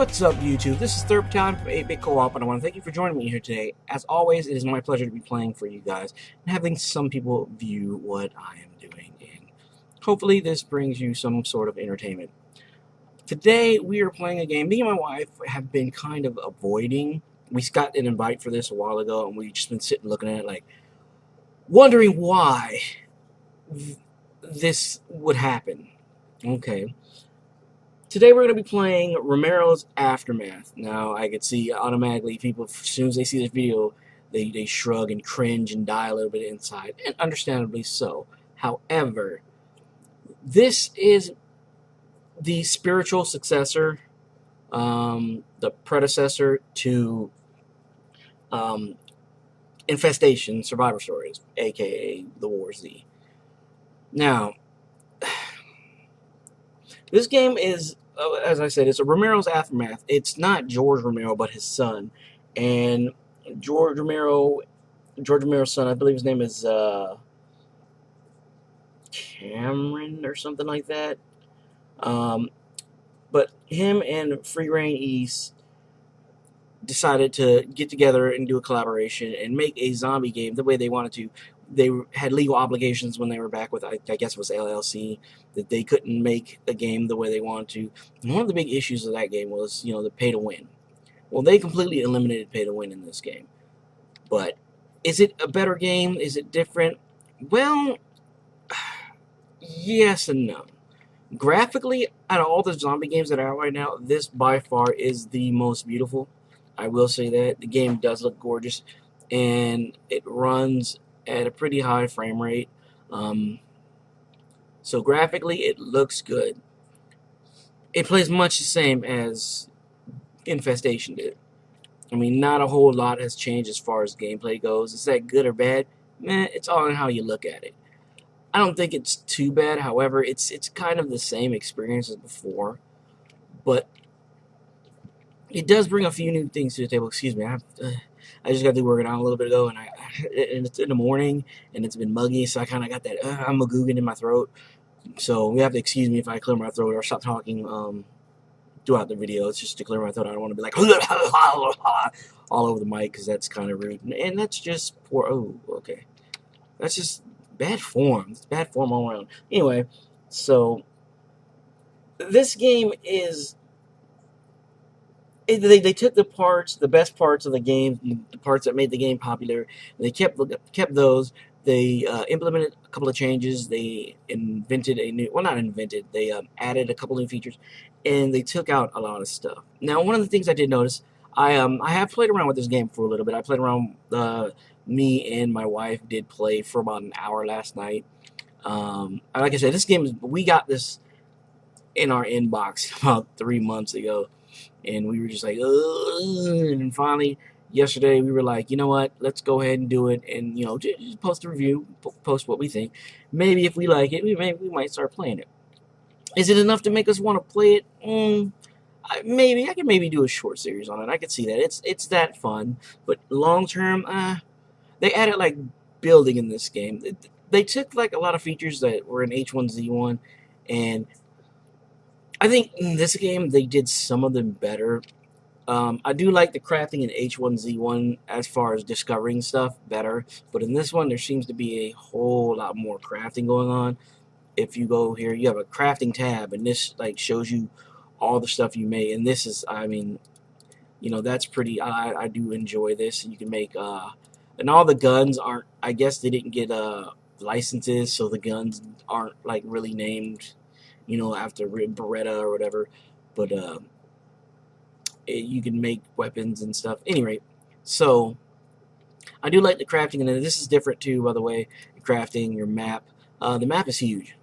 What's up, YouTube? This is third time from 8-Bit Co-op, and I want to thank you for joining me here today. As always, it is my pleasure to be playing for you guys and having some people view what I am doing. And hopefully this brings you some sort of entertainment. Today, we are playing a game me and my wife have been kind of avoiding. We got an invite for this a while ago, and we've just been sitting looking at it like, wondering why this would happen. Okay. Today we're going to be playing Romero's Aftermath. Now, I could see automatically people, as soon as they see this video, they shrug and cringe and die a little bit inside, and understandably so. However, this is the spiritual successor, the predecessor to um, Infestation Survivor Stories, aka The War Z. Now, this game is, as I said, it's a Romero's Aftermath. It's not George Romero, but his son. And George Romero's son, I believe his name is Cameron or something like that. But him and Free Reign East decided to get together and do a collaboration and make a zombie game the way they wanted to. They had legal obligations when they were back with, I guess it was LLC, that they couldn't make a game the way they wanted to. And one of the big issues of that game was, the pay to win. Well, they completely eliminated pay to win in this game. But is it a better game? Is it different? Well, yes and no. Graphically, out of all the zombie games that are out right now, this by far is the most beautiful. I will say that. The game does look gorgeous, and it runs at a pretty high frame rate. So graphically, it looks good. It plays much the same as Infestation did. I mean, not a whole lot has changed as far as gameplay goes. Is that good or bad? Meh, it's all in how you look at it. I don't think it's too bad. However, it's kind of the same experience as before, but it does bring a few new things to the table. Excuse me, I just got to working out a little bit ago, and it's in the morning, and it's been muggy, so I kind of got that I'm a googing in my throat. So you have to excuse me if I clear my throat or stop talking throughout the video. It's just to clear my throat. I don't want to be like all over the mic because that's kind of rude, and that's just poor. Oh, okay, that's just bad form. It's bad form all around. Anyway, so this game is. They took the best parts of the game, the parts that made the game popular, and they kept those. They implemented a couple of changes. They invented not invented. They added a couple new features, and they took out a lot of stuff. Now, one of the things I did notice, I have played around with this game for a little bit. I played around. Me and my wife did play for about an hour last night. Like I said, we got this in our inbox about 3 months ago. And we were just like, ugh. And finally, yesterday, we were like, you know what? Let's go ahead and do it. And, just post a review, post what we think. Maybe if we like it, we might start playing it. Is it enough to make us want to play it? Maybe. I could maybe do a short series on it. I could see that. It's that fun. But long term, they added, like, building in this game. They took, like, a lot of features that were in H1Z1, and I think in this game they did some of them better. I do like the crafting in H1Z1 as far as discovering stuff better, but in this one there seems to be a whole lot more crafting going on. If you go here, you have a crafting tab, and this like shows you all the stuff you made. And this is, I mean, that's pretty. I do enjoy this. You can make and all the guns aren't. I guess they didn't get licenses, so the guns aren't like really named. After Beretta or whatever, but you can make weapons and stuff. Anyway, so I do like the crafting, and this is different too, by the way. Crafting your map. The map is huge.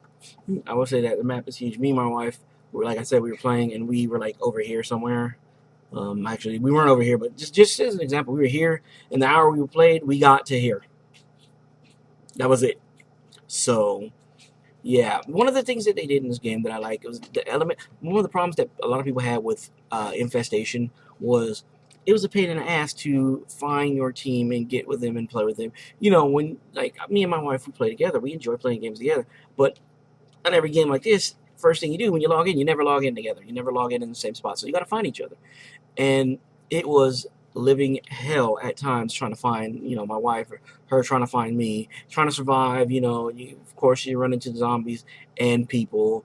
I will say that the map is huge. Me and my wife, like I said, we were playing, and we were like over here somewhere. Actually, we weren't over here, but just as an example, we were here. In the hour we played, we got to here. That was it. So. Yeah, one of the things that they did in this game that I like was the element. One of the problems that a lot of people had with Infestation was it was a pain in the ass to find your team and get with them and play with them. When like me and my wife we play together, we enjoy playing games together. But on every game like this, first thing you do when you log in, you never log in together. You never log in the same spot. So you got to find each other. And it was living hell at times trying to find, my wife, or her trying to find me, trying to survive. Of course, you run into zombies and people.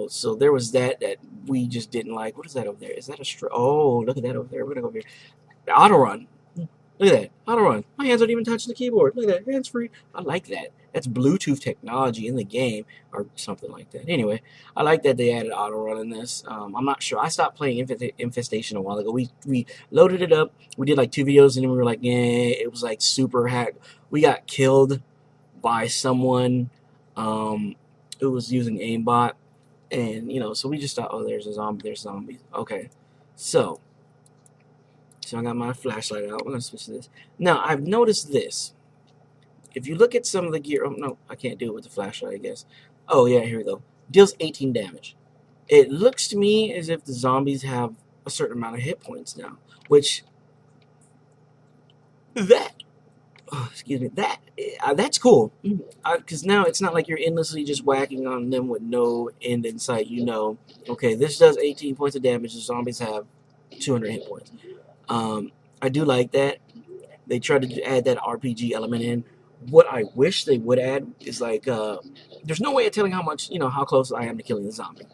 So there was that we just didn't like. What is that over there? Is that a oh, look at that over there. We're gonna go over here. Auto run. Look at that. Auto run. My hands aren't even touching the keyboard. Look at that. Hands free. I like that. That's Bluetooth technology in the game or something like that. Anyway, I like that they added auto run in this. I'm not sure. I stopped playing Infestation a while ago. We loaded it up. We did like 2 videos and then we were like, yeah, it was like super hack. We got killed by someone who was using aimbot. And, so we just thought, oh, there's a zombie. There's zombies. Okay. So I got my flashlight out. We're going to switch to this. Now, I've noticed this. If you look at some of the gear... Oh, no, I can't do it with the flashlight, I guess. Oh, yeah, here we go. Deals 18 damage. It looks to me as if the zombies have a certain amount of hit points now. Which... excuse me. That's cool. Because now it's not like you're endlessly just whacking on them with no end in sight. Okay, this does 18 points of damage. The zombies have 200 hit points. I do like that. They tried to add that RPG element in. What I wish they would add is like, there's no way of telling how much, how close I am to killing the zombie.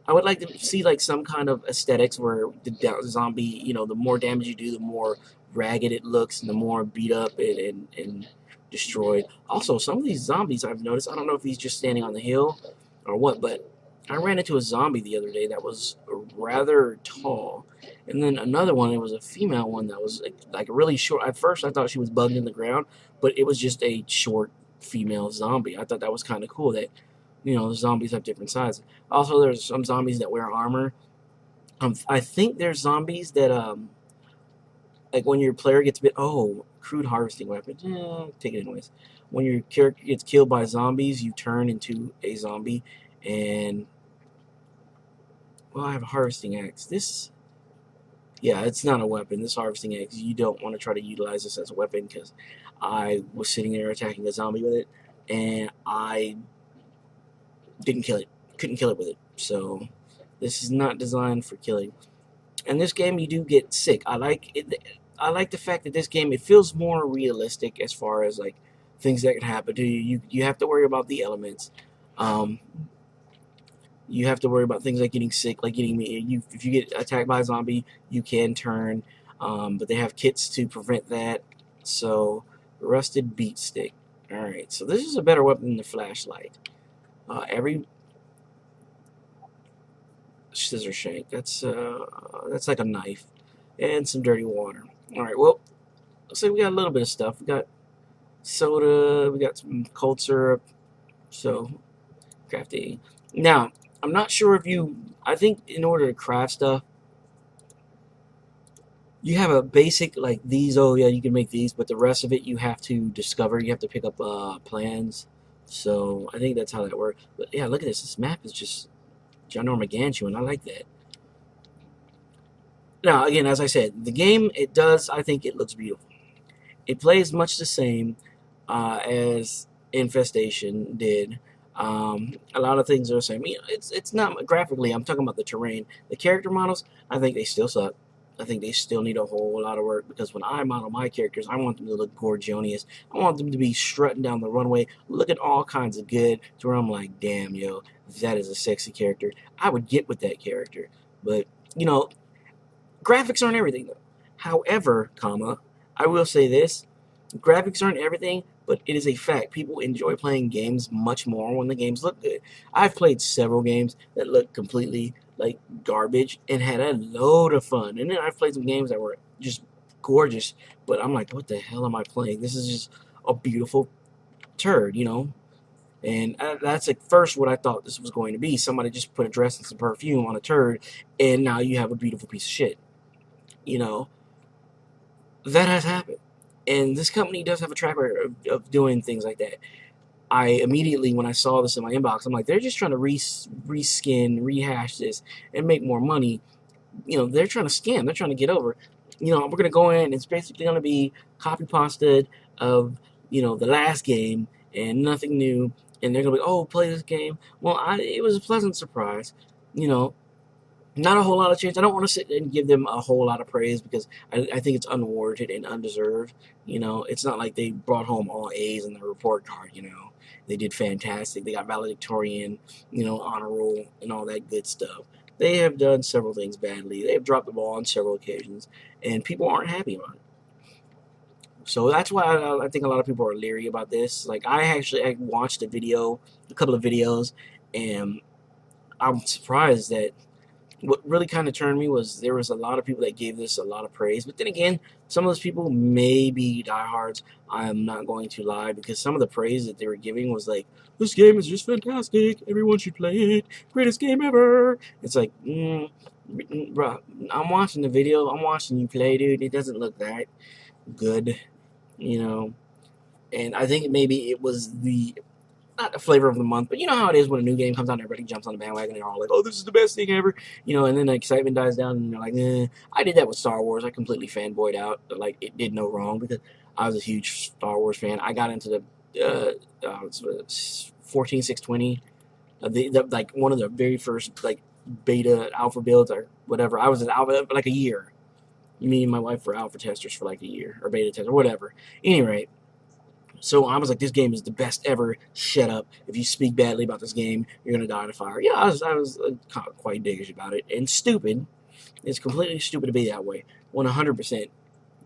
I would like to see like some kind of aesthetics where the zombie, the more damage you do, the more ragged it looks, and the more beat up and destroyed. Also, some of these zombies I've noticed, I don't know if he's just standing on the hill or what, but I ran into a zombie the other day that was rather tall. And then another one, it was a female one that was like really short. At first, I thought she was bugged in the ground, but it was just a short female zombie. I thought that was kind of cool that, the zombies have different sizes. Also, there's some zombies that wear armor. I think there's zombies that, like when your player gets bit, crude harvesting weapon. Take it anyways. When your character gets killed by zombies, you turn into a zombie. And, well, I have a harvesting axe. Yeah, it's not a weapon. This harvesting axe, you don't want to try to utilize this as a weapon because I was sitting there attacking a zombie with it, and I didn't kill it. Couldn't kill it with it. So this is not designed for killing. And this game, you do get sick. I like it. I like the fact that this game, it feels more realistic as far as like things that can happen to you. You have to worry about the elements. You have to worry about things like getting sick, like if you get attacked by a zombie, you can turn, but they have kits to prevent that. So, rusted beat stick. All right, so this is a better weapon than the flashlight. Every scissor shank. That's like a knife, and some dirty water. All right, well, looks like we got a little bit of stuff. We got soda. We got some cold syrup. So, crafty. Now, I'm not sure if I think in order to craft stuff, you have a basic, like these, oh yeah, you can make these, but the rest of it you have to discover, you have to pick up plans. So I think that's how that works. But yeah, look at this. This map is just ginormagantuan. I like that. Now, again, as I said, the game, I think it looks beautiful. It plays much the same as Infestation did. A lot of things are the same. It's not graphically. I'm talking about the terrain. The character models, I think they still suck. I think they still need a whole lot of work because when I model my characters, I want them to look gorgeous. I want them to be strutting down the runway, looking all kinds of good, to where I'm like, damn, yo, that is a sexy character. I would get with that character. But, graphics aren't everything, though. However, I will say this. Graphics aren't everything, but it is a fact. People enjoy playing games much more when the games look good. I've played several games that look completely like garbage and had a load of fun. And then I've played some games that were just gorgeous, but I'm like, what the hell am I playing? This is just a beautiful turd, And that's at first what I thought this was going to be. Somebody just put a dress and some perfume on a turd, and now you have a beautiful piece of shit. That has happened. And this company does have a track record of doing things like that. I immediately, when I saw this in my inbox, I'm like, they're just trying to reskin, rehash this, and make more money. They're trying to scam. They're trying to get over. We're going to go in, and it's basically going to be copy pasted of, the last game, and nothing new. and they're gonna be, oh, play this game. Well, it was a pleasant surprise. You know, not a whole lot of change. I don't want to sit and give them a whole lot of praise because I think it's unwarranted and undeserved. It's not like they brought home all A's in the report card. They did fantastic. They got valedictorian, honor roll, and all that good stuff. They have done several things badly. They have dropped the ball on several occasions, and people aren't happy about it. So that's why I think a lot of people are leery about this. Like I watched a couple of videos, and I'm surprised that what really kind of turned me was there was a lot of people that gave this a lot of praise. But then again, some of those people may be diehards. I'm not going to lie because some of the praise that they were giving was like, "This game is just fantastic. Everyone should play it. Greatest game ever." It's like, bro, I'm watching the video. I'm watching you play, dude. It doesn't look that good, you know. And I think maybe it was the not the flavor of the month, but you know how it is when a new game comes out, everybody jumps on the bandwagon and they're all like, "Oh, this is the best thing ever," and then the excitement dies down, and they're like, "Eh." I did that with Star Wars. I completely fanboyed out. Like it did no wrong because I was a huge Star Wars fan. I got into the 14620, like one of the very first like beta alpha builds or whatever. I was an alpha for like a year. Me and my wife were alpha testers for like a year or beta tester, whatever. Anyway, so I was like, this game is the best ever. Shut up. If you speak badly about this game, you're going to die in a fire. Yeah, I was quite diggish about it. And stupid. It's completely stupid to be that way. 100%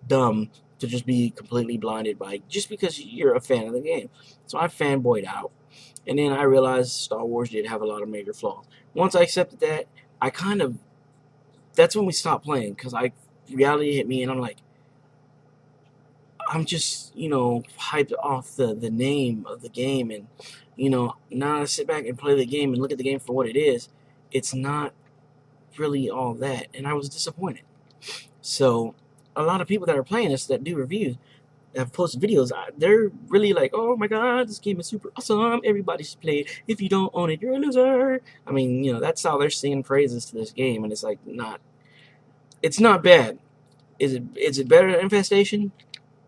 dumb to just be completely blinded by just because you're a fan of the game. So I fanboyed out. And then I realized Star Wars did have a lot of major flaws. Once I accepted that, that's when we stopped playing because reality hit me and I'm like, I'm just, hyped off the name of the game. And, now I sit back and play the game and look at the game for what it is. It's not really all that. And I was disappointed. So, a lot of people that are playing this that do reviews have posted videos. They're really like, oh my god, this game is super awesome. Everybody should play it. If you don't own it, you're a loser. I mean, that's how they're singing praises to this game. And it's like, it's not bad. Is it better than Infestation?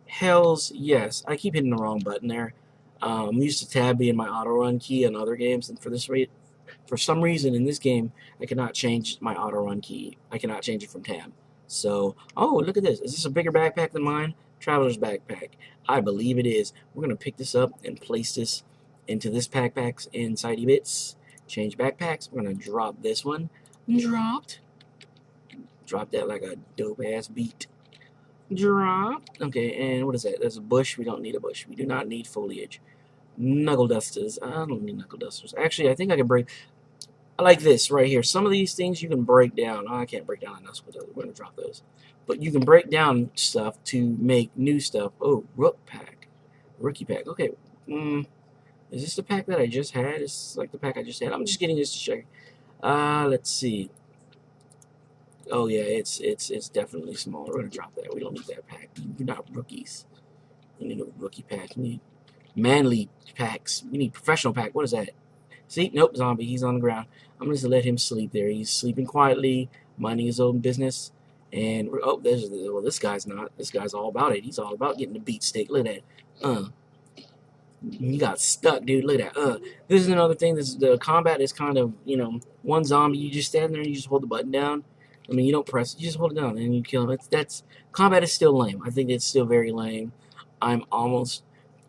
Hells yes. I keep hitting the wrong button there. I'm used to tab being my auto run key in other games, and for some reason in this game, I cannot change my auto run key. I cannot change it from tab. So, oh, look at this. Is this a bigger backpack than mine? Traveler's backpack. I believe it is. We're gonna pick this up and place this into this backpack's inside bits. Change backpacks. We're gonna drop this one. Dropped. Drop that like a dope ass beat. Drop. Okay, and what is that? There's a bush. We don't need a bush. We do not need foliage. Knuckle dusters. I don't need knuckle dusters. Actually, I think I can break. I like this right here. Some of these things you can break down. Oh, I can't break down enough. We're going to drop those. But you can break down stuff to make new stuff. Oh, rook pack. Rookie pack. Okay. Is this the pack that I just had? It's like the pack I just had. I'm just getting this to check. Let's see. Oh yeah, it's definitely small. We're gonna drop that. We don't need that pack. We're not rookies. We need a rookie pack. We need manly packs. We need professional pack. What is that? See, nope, zombie. He's on the ground. I'm just gonna let him sleep there. He's sleeping quietly, minding his own business. And this guy's not. This guy's all about it. He's all about getting the beat stick. Look at that. You got stuck, dude. Look at that. This is another thing. The combat is kind of, one zombie. You just stand there and you just hold the button down. I mean, you don't press it. You just hold it down and you kill him. That's combat is still lame. I think it's still very lame. I'm almost,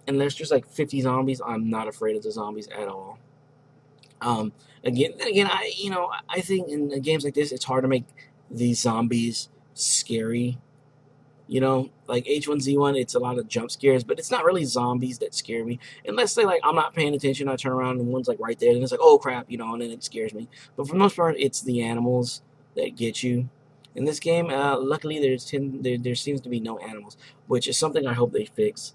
and there's just like 50 zombies. I'm not afraid of the zombies at all. Again, I think in games like this, it's hard to make these zombies scary. Like H1Z1, it's a lot of jump scares, but it's not really zombies that scare me. Unless they I'm not paying attention, I turn around and one's like right there, and it's like, oh crap, and then it scares me. But for the most part, it's the animals that get you. In this game, luckily there seems to be no animals, which is something I hope they fix.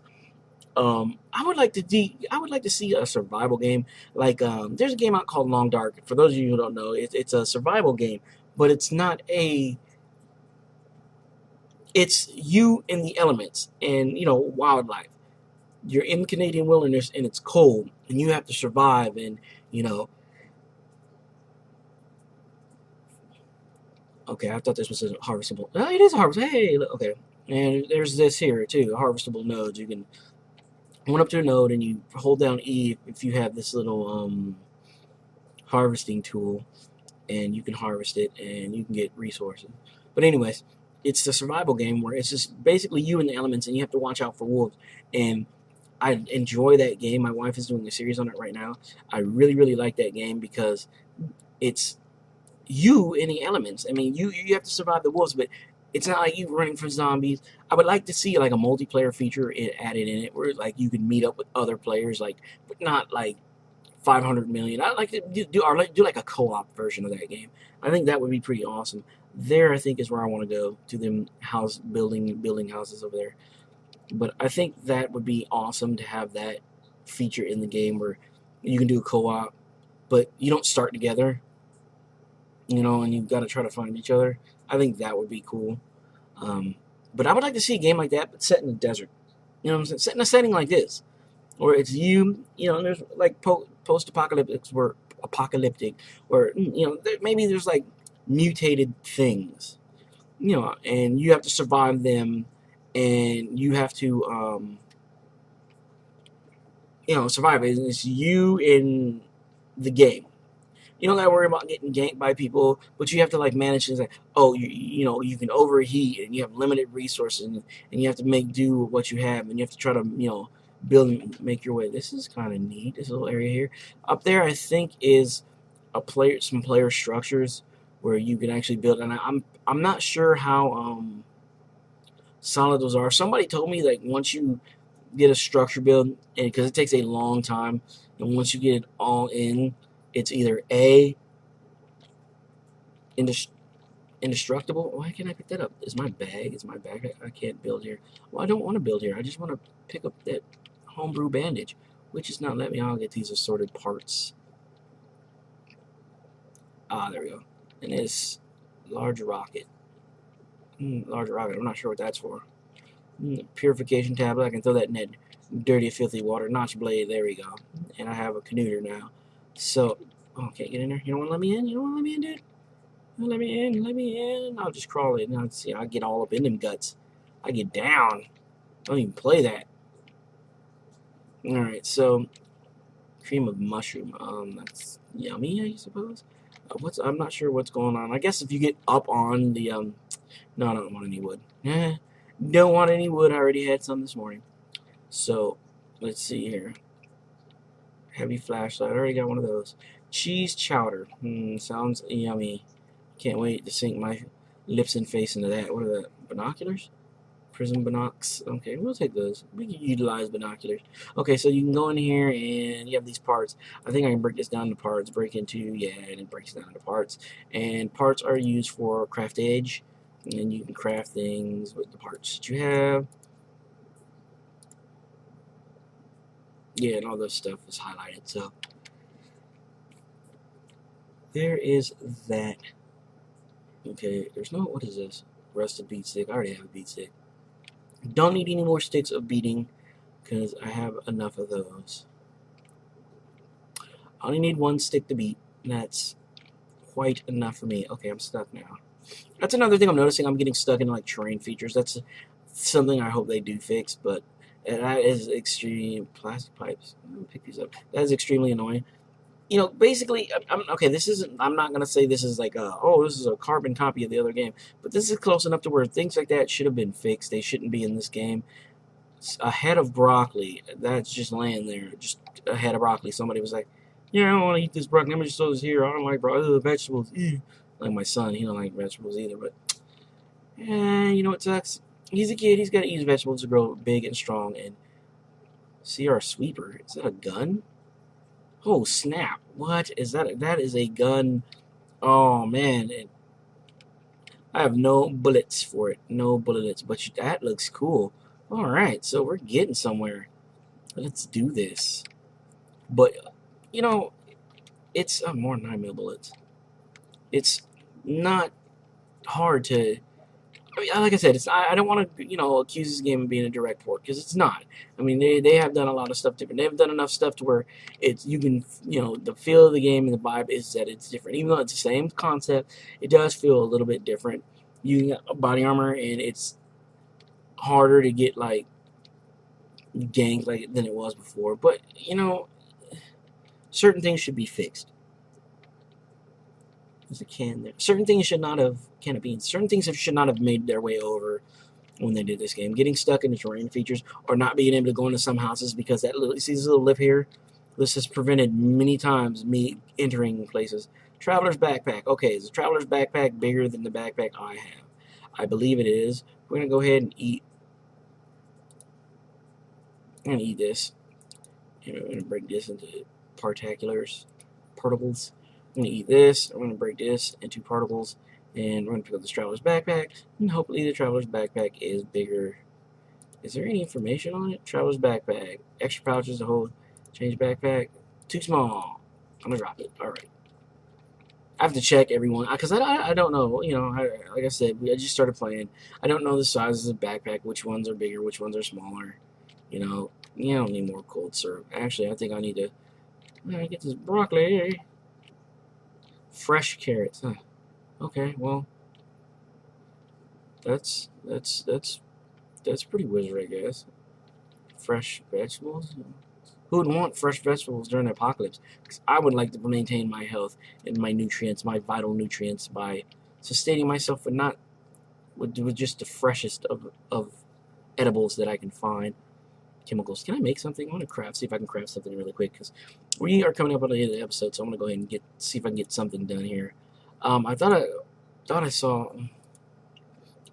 I would like to see a survival game. Like there's a game out called Long Dark. For those of you who don't know, it's a survival game, but it's not a it's you in the elements and wildlife. You're in the Canadian wilderness and it's cold and you have to survive and okay, I thought this was a harvestable. Oh, it is a harvest. Hey, look, okay. And there's this here too, harvestable nodes. You can went up to a node and you hold down E if you have this little harvesting tool, and you can harvest it and you can get resources. But anyways, it's the survival game where it's just basically you and the elements, and you have to watch out for wolves. And I enjoy that game. My wife is doing a series on it right now. I really, really like that game because it's you in the elements. I mean, you have to survive the wolves, but it's not like you running from zombies. I would like to see like a multiplayer feature added in it, where like you could meet up with other players, like, but not like 500 million. I'd like to do like a co-op version of that game. I think that would be pretty awesome. There, I think is where I want to go, to them house building houses over there. But I think that would be awesome to have that feature in the game where you can do a co-op, but you don't start together, and you've got to try to find each other. I think that would be cool. Um, but I would like to see a game like that, but set in the desert. You know what I'm saying? Set in a setting like this, where it's and there's like post-apocalyptic, where maybe there's like mutated things, and you have to survive them, and you have to survive it. It's you in the game. You don't gotta worry about getting ganked by people, but you have to like manage things like, oh, you can overheat and you have limited resources, and you have to make do with what you have, and you have to try to build and make your way. This is kind of neat. This little area here, up there, I think is some player structures where you can actually build, and I'm not sure how solid those are. Somebody told me like once you get a structure build, and because it takes a long time, and once you get it all in, it's either A, indestructible. Why can't I pick that up? Is my bag? I can't build here. Well, I don't want to build here. I just want to pick up that homebrew bandage, which is not letting me. I'll get these assorted parts. Ah, there we go. And it's large rocket. Large rocket. I'm not sure what that's for. Purification tablet. I can throw that in that dirty, filthy water. Notch blade. There we go. And I have a canoe now. So, can't get in there. You don't want to let me in? You don't want to let me in, dude? Let me in. Let me in. I'll just crawl in. I'll see. I get all up in them guts. I get down. Don't even play that. All right. So, cream of mushroom. That's yummy, I suppose. I'm not sure what's going on. I guess if you get up on the no, I don't want any wood. Don't want any wood. I already had some this morning. So, let's see here. Heavy flashlight. I already got one of those. Cheese chowder. Sounds yummy. Can't wait to sink my lips and face into that. What are the binoculars? Prism binocs. Okay, we'll take those. We can utilize binoculars. Okay, so you can go in here and you have these parts. I think I can break this down into parts. Break into, yeah, and it breaks down into parts. And parts are used for craft edge. And you can craft things with the parts that you have. Yeah, and all this stuff is highlighted. So there is that. Okay, there's no, what is this? Rusted beat stick. I already have a beat stick. Don't need any more sticks of beating because I have enough of those. I only need one stick to beat, and that's quite enough for me. Okay, I'm stuck now. That's another thing I'm noticing. I'm getting stuck in like terrain features. That's something I hope they do fix, but that is extreme. Plastic pipes. Pick these up. That is extremely annoying. Basically, okay. This isn't. I'm not gonna say this is like, this is a carbon copy of the other game, but this is close enough to where things like that should have been fixed. They shouldn't be in this game. A head of broccoli that's just laying there, just a head of broccoli. Somebody was like, "Yeah, I don't want to eat this broccoli. Let me just throw this here. I don't like vegetables." Ew. Like my son, he don't like vegetables either. But you know what sucks? He's a kid. He's got to eat vegetables to grow big and strong. And see our sweeper. Is that a gun? Oh snap! What is that? That is a gun. Oh man, I have no bullets for it. No bullets. But that looks cool. All right, so we're getting somewhere. Let's do this. But it's more 9mm bullets. It's not hard to. I mean, like I said, it's. I don't want to accuse this game of being a direct port because it's not. I mean, they have done a lot of stuff different. They've done enough stuff to where it's you can the feel of the game and the vibe is that it's different. Even though it's the same concept, it does feel a little bit different. You got body armor and it's harder to get like ganked like than it was before. But you know, certain things should be fixed. There's a can there. Certain things should not have can of beans. Certain things should not have made their way over when they did this game. Getting stuck in the terrain features or not being able to go into some houses because that little see this little lip here. This has prevented many times me entering places. Traveler's backpack. Okay, is the traveler's backpack bigger than the backpack I have? I believe it is. We're gonna go ahead and eat. I'm gonna eat this. And we're gonna break this into particulars, particles. I'm gonna eat this. I'm gonna break this into particles, and we're gonna pick up the traveler's backpack. And hopefully, the traveler's backpack is bigger. Is there any information on it? Traveler's backpack. Extra pouches to hold. Change backpack. Too small. I'm gonna drop it. All right. I have to check everyone because I don't know. You know, like I said, I just started playing. I don't know the sizes of backpack. Which ones are bigger? Which ones are smaller? You don't need more cold syrup. Actually, I think I need to get this broccoli. Fresh carrots. Huh. Okay, well, that's pretty wizard, I guess. Fresh vegetables. Who would want fresh vegetables during the apocalypse? Because I would like to maintain my health and my nutrients, my vital nutrients, by sustaining myself with not with just the freshest of edibles that I can find. Chemicals. Can I make something? I want to craft. See if I can craft something really quick because we are coming up on the end of the episode, so I'm gonna go ahead and see if I can get something done here. I thought I saw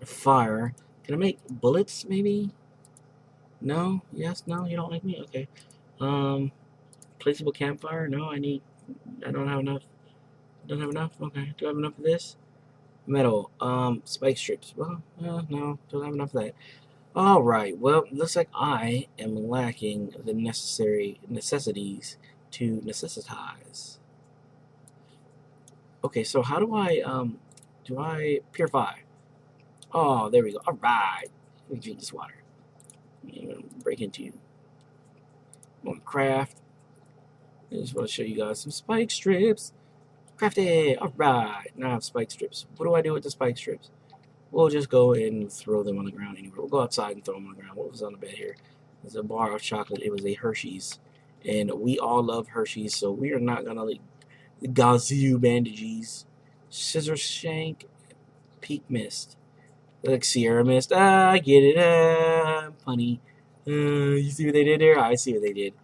a fire. Can I make bullets? Maybe. No. Yes. No. You don't like me. Okay. Um, placeable campfire. No. I don't have enough. Don't have enough. Okay. Do I have enough of this? Metal. Spike strips. Well, no. Don't have enough of that. All right. Well, looks like I am lacking the necessary necessities to necessitize. Okay, so how do I purify? Oh, there we go. All right. Let me drink this water. I'm gonna break into you. I'm gonna craft. I just want to show you guys some spike strips. Craft it. All right. Now I have spike strips. What do I do with the spike strips? We'll just go and throw them on the ground anywhere. We'll go outside and throw them on the ground. What was on the bed here? There's a bar of chocolate. It was a Hershey's. And we all love Hershey's, so we are not going to like gazoo bandages. Scissor shank, peak mist. Like Sierra mist. Ah, I get it. Ah, punny. You see what they did there? I see what they did.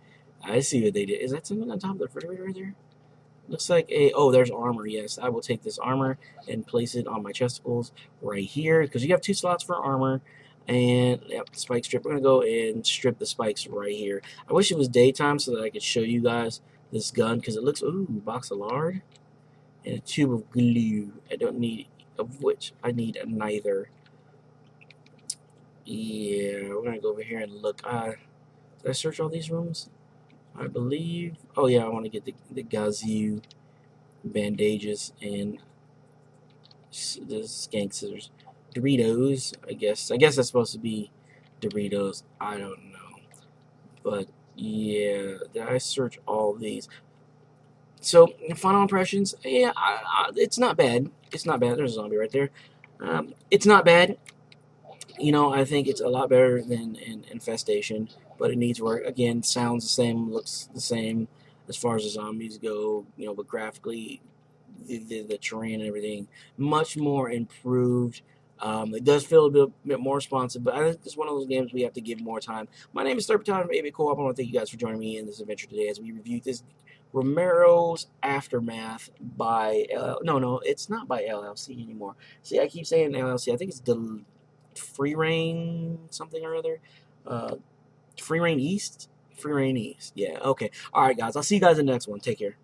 I see what they did. Is that something on top of the refrigerator right there? Looks like oh, there's armor. Yes, I will take this armor and place it on my chesticles right here because you have 2 slots for armor. And yep, spike strip. We're gonna go and strip the spikes right here. I wish it was daytime so that I could show you guys this gun because it looks ooh, box of lard and a tube of glue. I don't need of which I need neither. Yeah, we're gonna go over here and look. Did I search all these rooms? I believe. Oh yeah, I want to get the gazoo bandages and the skank scissors. Doritos, I guess. I guess that's supposed to be Doritos. I don't know. But yeah, did I search all these? So, final impressions. Yeah, it's not bad. It's not bad. There's a zombie right there. It's not bad. I think it's a lot better than Infestation, but it needs work. Again, sounds the same, looks the same as far as the zombies go, but graphically, the terrain and everything, much more improved. It does feel a bit more responsive, but I think it's one of those games we have to give more time. My name is Third Battalion from AB Co-op. I want to thank you guys for joining me in this adventure today as we review this Romero's Aftermath by, no, it's not by LLC anymore. See, I keep saying LLC. I think it's Free Reign something or other. Free Reign East? Free Reign East. Yeah, okay. All right, guys. I'll see you guys in the next one. Take care.